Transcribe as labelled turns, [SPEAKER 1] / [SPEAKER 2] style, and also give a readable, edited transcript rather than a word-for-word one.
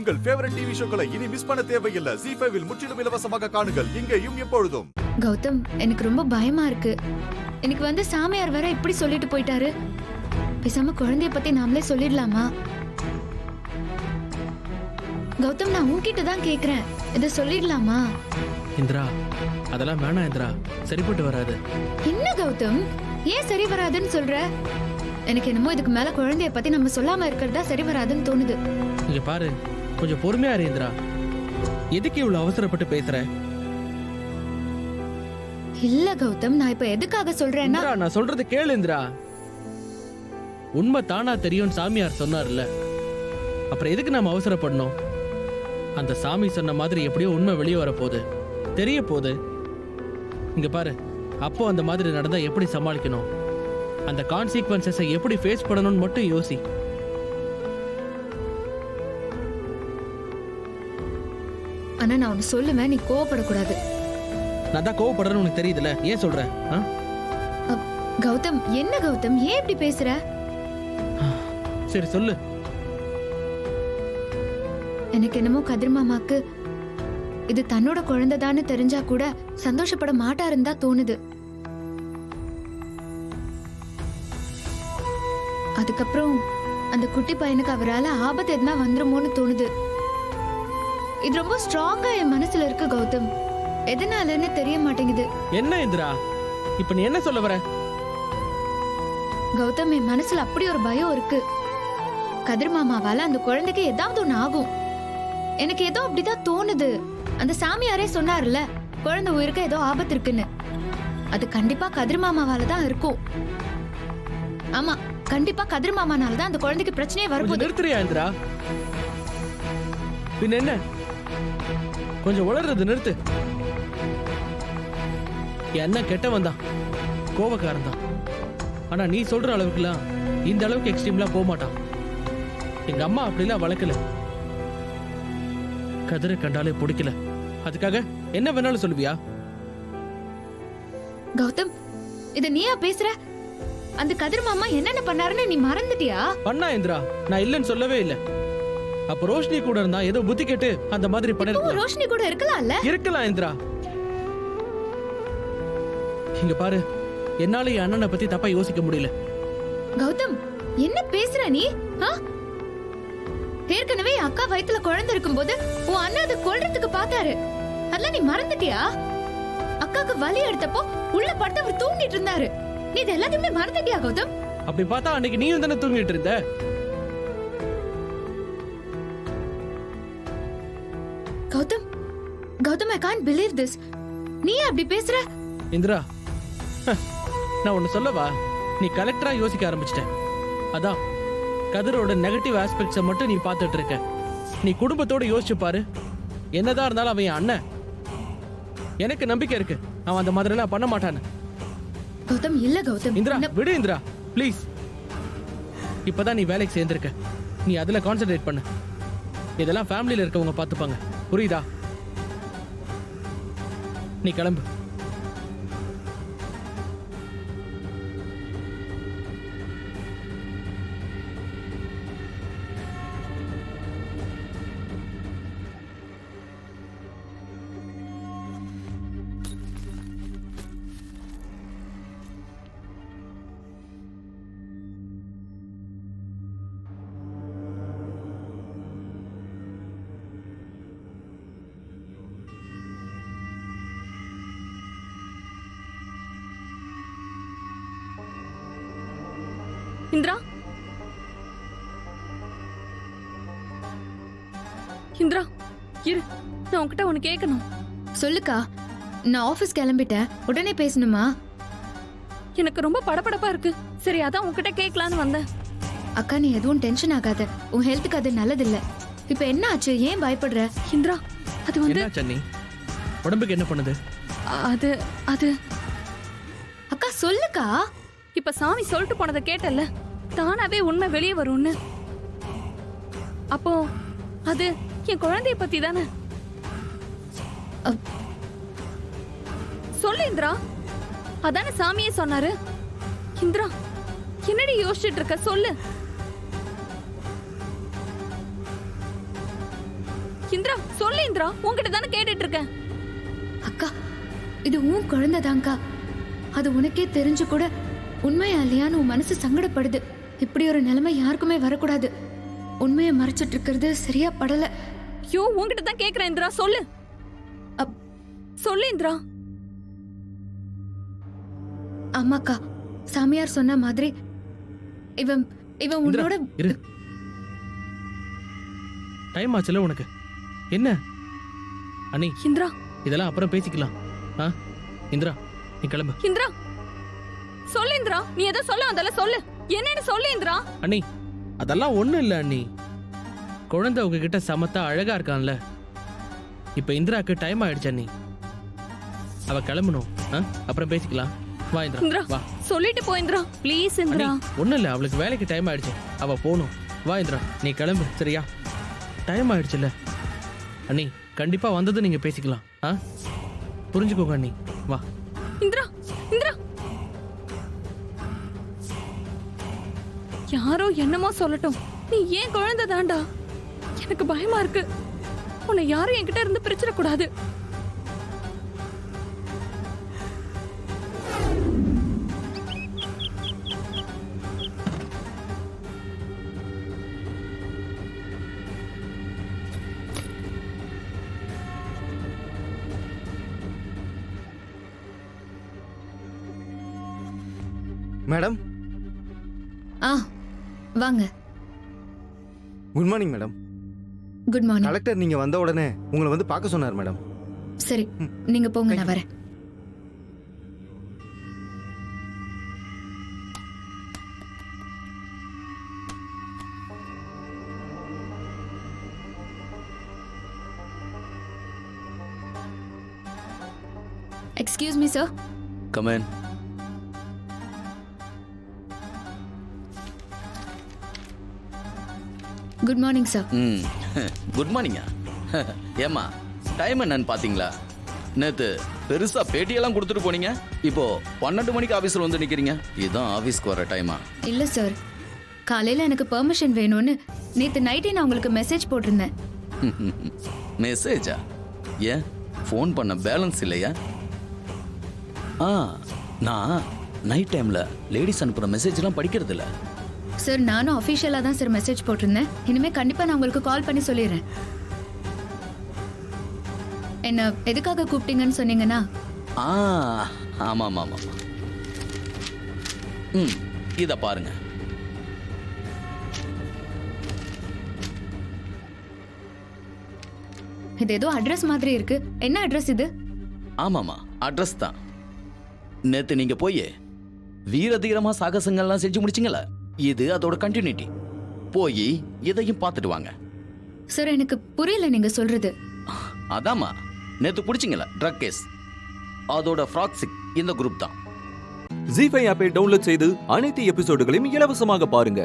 [SPEAKER 1] உங்கள் favourite TV ஷோக்களை இனி miss பண்ண தேவையில்லை. ZEE5 இல் முற்றிலும் இலவசமாக காணுங்கள். இங்கேயும் எப்பொழுதும்.
[SPEAKER 2] கௌதம், எனக்கு ரொம்ப பயமா இருக்கு. எனக்கு வந்து சாமியார் வேற இப்படி சொல்லிட்டு போயிட்டாரு. பேசாம குழந்தைய பத்தி நாமளே சொல்லிடலாமா? கௌதம், நான் உன்கிட்ட தான் கேக்குறேன். இத சொல்லிடலாமா?
[SPEAKER 3] இந்திரா, அதெல்லாம் வேணாம் இந்திரா, சரிப்பட்டு வராது.
[SPEAKER 2] என்ன கௌதம், ஏன் சரி வராதுன்னு சொல்ற? எனக்கு என்னமோ இதுக்கு மேல குழந்தைய பத்தி நம்ம சொல்லாம இருக்கிறதா சரி வராதுன்னு தோணுது.
[SPEAKER 3] இங்க பாரு, கொஞ்சம் பொறுமையா இரு இந்திரா. எதுக்கு இவ்வளவு அவசரப்பட்டு பேசுற?
[SPEAKER 2] இல்ல கௌதம், நான் இப்ப எதுக்காக சொல்றேன்னா,
[SPEAKER 3] நான் சொல்றது கேளு இந்திரா. உண்மை தானா தெரியும் சாமியார் சொன்னார்ல, அப்புறம் எதுக்கு நாம அவசரப்படணும்? அந்த சாமி சொன்ன மாதிரி எப்படியோ உண்மை வெளியே வர போகுது, தெரிய போகுது. இங்க பாரு, அப்போ அந்த மாதிரி நடந்தா எப்படி சமாளிக்கணும், அந்த கான்சிக்வன்சஸை எப்படி ஃபேஸ் பண்ணணும்னு மட்டும் யோசி.
[SPEAKER 2] ஆனா நான் ஒன்னு சொல்லுவேன், நீ கோவப்படக்கூடாது.
[SPEAKER 3] நான் தான் கோவப்படுறேன்னு உனக்கு தெரியுதுல, ஏன் சொல்றேன்?
[SPEAKER 2] கௌதம், என்ன கௌதம், ஏன் இப்படி பேசுற?
[SPEAKER 3] சரி சொல்லு.
[SPEAKER 2] எனக்கு என்னமோ கதிர் மாமாக்கு இது தன்னோட குழந்தைதான்னு தெரிஞ்சா கூட சந்தோஷப்பட மாட்டாருன்னு தான் தோணுது. அதுக்கப்புறம் அந்த குட்டி பையனுக்கு அவரால் ஆபத்து எதுனா வந்துருமோன்னு தோணுது. இது ரொம்ப ஸ்ட்ராங்கா என் மனசுல இருக்கு கௌதம். எதனாலன்னு தெரிய மாட்டேங்குது.
[SPEAKER 3] என்ன இந்திரா, இப்ப நீ என்ன சொல்ல வர?
[SPEAKER 2] கௌதம், என் மனசுல அப்படி ஒரு பயம் இருக்கு. கதிர் மாமாவால அந்த குழந்தைக்கு ஏதாவது ஒண்ணு ஆகும். எனக்கு ஏதோ அப்படிதான் தோணுது. அந்த சாமியாரே சொன்னார்ல, குழந்தை உயிருக்கு ஏதோ ஆபத்து இருக்குன்னு. அது கண்டிப்பா கதிர் மாமாவால தான் இருக்கும். ஆமா, கண்டிப்பா கதிர் மாமானால தான் அந்த குழந்தைக்கு பிரச்சனையே வரப்போகுது.
[SPEAKER 3] நிறுத்துறியா இந்திரா? பின்ன என்ன, கொஞ்சம் உளறது நிறுத்து. என்ன கெட்டவன் தான், கோபக்காரன் தான். ஆனா நீ சொல்ற அளவுக்குலாம் இந்த அளவுக்கு எக்ஸ்ட்ரீம்லாம் போக மாட்டான். எங்க அம்மா அப்படிலாம் வளர்க்கல. கதிரை கண்டாலே பிடிக்கல, அதுக்காக என்ன வேணாலும் சொல்லுவியா?
[SPEAKER 2] கௌதம், இத நீயா பேசுற? அந்த கதிர் மாமா என்னென்ன பண்ணாருன்னு நீ மறந்துட்டியா?
[SPEAKER 3] பண்ணா இந்திரா, நான் இல்லன்னு சொல்லவே இல்ல. அப்ப ரோஷினி கூட இருந்தா ஏதோ புத்தி கேட்டு அந்த மாதிரி பண்ணிருக்கலாம்.
[SPEAKER 2] ரோஷினி கூட இருக்கலாம்ல?
[SPEAKER 3] இருக்கலாம் இந்திரா. இங்க பாரு, என்னால என் அண்ணனை பத்தி தப்பா யோசிக்க முடியல.
[SPEAKER 2] கௌதம், என்ன பேசுற நீ? ஏற்கனவே அக்கா வயித்துல குழந்தை இருக்கும்போது உன் அண்ணன் அதை கொல்றதுக்கு பார்த்தாரு. அதெல்லாம் நீ மறந்துட்டியா? அக்காக்கு வலி எடுத்தப்போ உள்ள படுத்து அவர் தூங்கிட்டு இருந்தாரு. நீ இது எல்லாத்தையுமே மறந்துட்டியா கௌதம்?
[SPEAKER 3] அப்படி பார்த்தா அன்னைக்கு நீயும் தானே தூங்கிட்டு இருந்த.
[SPEAKER 2] Gautham, Gautham, I can't believe this. நீ அப்படி பேசுற?
[SPEAKER 3] இந்திரா, நான் ஒன்னு சொல்லவா? நீ கலெக்டரா யோசிக்க ஆரம்பிச்சிட்ட. அதான் கதிரோட நெகட்டிவ் ஆஸ்பெக்ட்ஸை மட்டும் நீ பார்த்துட்டு இருக்க. நீ குடும்பத்தோட யோசிச்சு பாரு. என்னதான் இருந்தாலும் அவன் என் அண்ணன். எனக்கு நம்பிக்கை இருக்கு அவன் அந்த மாதிரி எல்லாம் பண்ண மாட்டான்னு.
[SPEAKER 2] கௌதம், இல்ல கௌதம்.
[SPEAKER 3] இந்திரா, விடு இந்திரா ப்ளீஸ். இப்பதான் நீ வேலைக்கு சேர்ந்திருக்க, நீ அதுல கான்சென்ட்ரேட் பண்ணு. இதெல்லாம் ஃபேமிலியில இருக்கவங்க பார்த்துப்பாங்க, புரியுதா? நீ கிளம்பு.
[SPEAKER 4] இந்திரா, இந்திரா இரு, நான் உன்கிட்ட ஒன்னு கேட்கணும்.
[SPEAKER 2] சொல்லுக்கா. நான் ஆபீஸ் கிளம்பிட்டேன், உடனே பேசணுமா?
[SPEAKER 4] எனக்கு ரொம்ப படபடப்பா இருக்கு. சரி, அதான் உன்கிட்ட கேட்கலான்னு வந்தேன்.
[SPEAKER 2] அக்கா, நீ எதுவும் டென்ஷன் ஆகாத. உன் ஹெல்த்துக்கு அது நல்லது இல்ல. இப்ப என்ன ஆச்சு? ஏன் பயப்படுற?
[SPEAKER 4] இந்திரா, அது வந்து
[SPEAKER 3] என்ன சன்னி, உடம்புக்கு என்ன பண்ணுது?
[SPEAKER 4] அது அது
[SPEAKER 2] அக்கா சொல்லுக்கா.
[SPEAKER 4] இப்ப சாமி சொல்லிட்டு போனதை கேட்டல, தானாவே உண்மை வெளியே வரும்னு. அப்போ அது என் குழந்தைய பத்தி தானே? சொல்லு இந்திரா, அதானே சாமியே சொன்னாரு. இந்திரா, என்னடி யோசிச்சுட்டு இருக்க? சொல்லு. இந்திரா சொல்லு இந்திரா, உன்கிட்ட தானே கேட்டுட்டு இருக்கேன்.
[SPEAKER 2] அக்கா இது உன் குழந்தைதான்க்கா. அது உனக்கே தெரிஞ்சு கூட உண்மையா இல்லையான்னு உன் மனசு சங்கடப்படுது. இப்படி ஒரு நிலைமை யாருக்குமே வரக்கூடாது. உண்மையை மறைச்சிட்டு இருக்கிறது சரியா படல.
[SPEAKER 4] ஐயோ, உன்கிட்ட தான் கேக்குறேன் இந்திரா, சொல்லு. சொல்லு இந்திரா.
[SPEAKER 2] ஆமாக்கா, சாமியார் சொன்ன மாதிரி இவன் இவன்
[SPEAKER 3] இந்திரா,
[SPEAKER 2] உன்னோட
[SPEAKER 3] இரு. டைம் ஆச்சுல உனக்கு. என்ன அண்ணி,
[SPEAKER 4] இந்திரா,
[SPEAKER 3] இதெல்லாம் அப்புறம் பேசிக்கலாம். இந்திரா நீ கிளம்பு.
[SPEAKER 4] இந்திரா சொல்லு இந்திரா, நீ எதை சொல்ல அதெல்லாம் சொல்லு. என்னன்னு சொல்லு இந்திரா.
[SPEAKER 3] அண்ணி அதெல்லாம் ஒண்ணும் இல்ல அண்ணி. குழந்தை உங்ககிட்ட சமத்தா அழகா இருக்கான்ல. இப்ப இந்திராக்கு டைம் ஆயிடுச்சு அண்ணி. அவ கிளம்பணும். அப்புறம் பேசிக்கலாம். வா இந்திரா,
[SPEAKER 4] இந்திரா
[SPEAKER 3] வா.
[SPEAKER 4] சொல்லிட்டு போ இந்திரா, ப்ளீஸ் இந்திரா.
[SPEAKER 3] ஒண்ணும் இல்ல, அவளுக்கு வேலைக்கு டைம் ஆயிடுச்சு. அவ போகணும். வா இந்திரா, நீ கிளம்பு. சரியா? டைம் ஆயிடுச்சுல்ல அண்ணி. கண்டிப்பா வந்தது நீங்க பேசிக்கலாம். புரிஞ்சுக்கோங்க அண்ணி. வா
[SPEAKER 4] இந்திரா, இந்திரா. யாரோ என்னமோ சொல்லட்டும், நீ ஏன் குழந்தை தாண்டா. எனக்கு பயமா இருக்கு. உன்னை யாரும் என்கிட்ட இருந்து பிரிச்சிடக்கூடாது.
[SPEAKER 5] மேடம்.
[SPEAKER 2] வாங்க.
[SPEAKER 5] Good morning madam.
[SPEAKER 2] Good morning.
[SPEAKER 5] Collector நீங்க வந்த உடனே உங்களை வந்து பார்க்க சொன்னார் மேடம்.
[SPEAKER 2] சரி, நீங்க போங்க, நான் வரேன். Excuse me sir.
[SPEAKER 6] Come in.
[SPEAKER 2] Good morning sir.
[SPEAKER 6] Good மார்னிங்கா? ஏம்மா, டைம் என்னன்னு பாத்தீங்களா? நேத்து பெருசா பேட்டியெல்லாம் கொடுத்துட்டு போனீங்க. இப்போ 12 மணிக்கு ஆபீஸ்ல வந்து நிக்கிறீங்க. இதுதான் ஆபீஸ்க்கு வர டைமா?
[SPEAKER 2] இல்ல சார், காலையில எனக்கு பெர்மிஷன் வேணும்னு நேத்து நைட்டே நான் உங்களுக்கு மெசேஜ் போட்டிருந்தேன்.
[SPEAKER 6] மெசேஜா? ஏன் ஃபோன் பண்ண பேலன்ஸ் இல்லையா? நான் நைட் டைம்ல லேடிஸ் அனுப்புற மெசேஜ்லாம் படிக்கிறது இல்ல
[SPEAKER 2] சார். நானும் அஃபிஷியலா தான் சார் மெசேஜ் போட்டிருந்தேன். இனிமே கண்டிப்பா நான் உங்களுக்கு கால் பண்ணி சொல்லிடுறேன். என்ன எதுக்காக கூப்பிட்டீங்கன்னு சொன்னீங்கன்னா?
[SPEAKER 6] ஆமா ஆமா ஆமா. இத பாருங்க.
[SPEAKER 2] இது ஏதோ அட்ரஸ் மாதிரி இருக்கு. என்ன அட்ரஸ் இது?
[SPEAKER 6] ஆமாமா, அட்ரஸ் தான். நேத்து நீங்க போய் வீரதீரமா சாகசங்கள்லாம் செஞ்சு முடிச்சிங்களா? இது அதோட கண்டினியூட்டி. போய் இதையும் பார்த்துட்டு வாங்க.
[SPEAKER 2] சார், எனக்கு புரியல நீங்க சொல்றது.
[SPEAKER 6] அதாமா, நேத்து பிடிச்சிங்களா ட்ரக் கேஸ், அதோட ஃப்ராக்சிக் இந்த குரூப் தான்.
[SPEAKER 7] ஜீ5 ஆப்பை டவுன்லோட் செய்து அனைத்து எபிசோடுகளையும் இலவசமாக பாருங்க.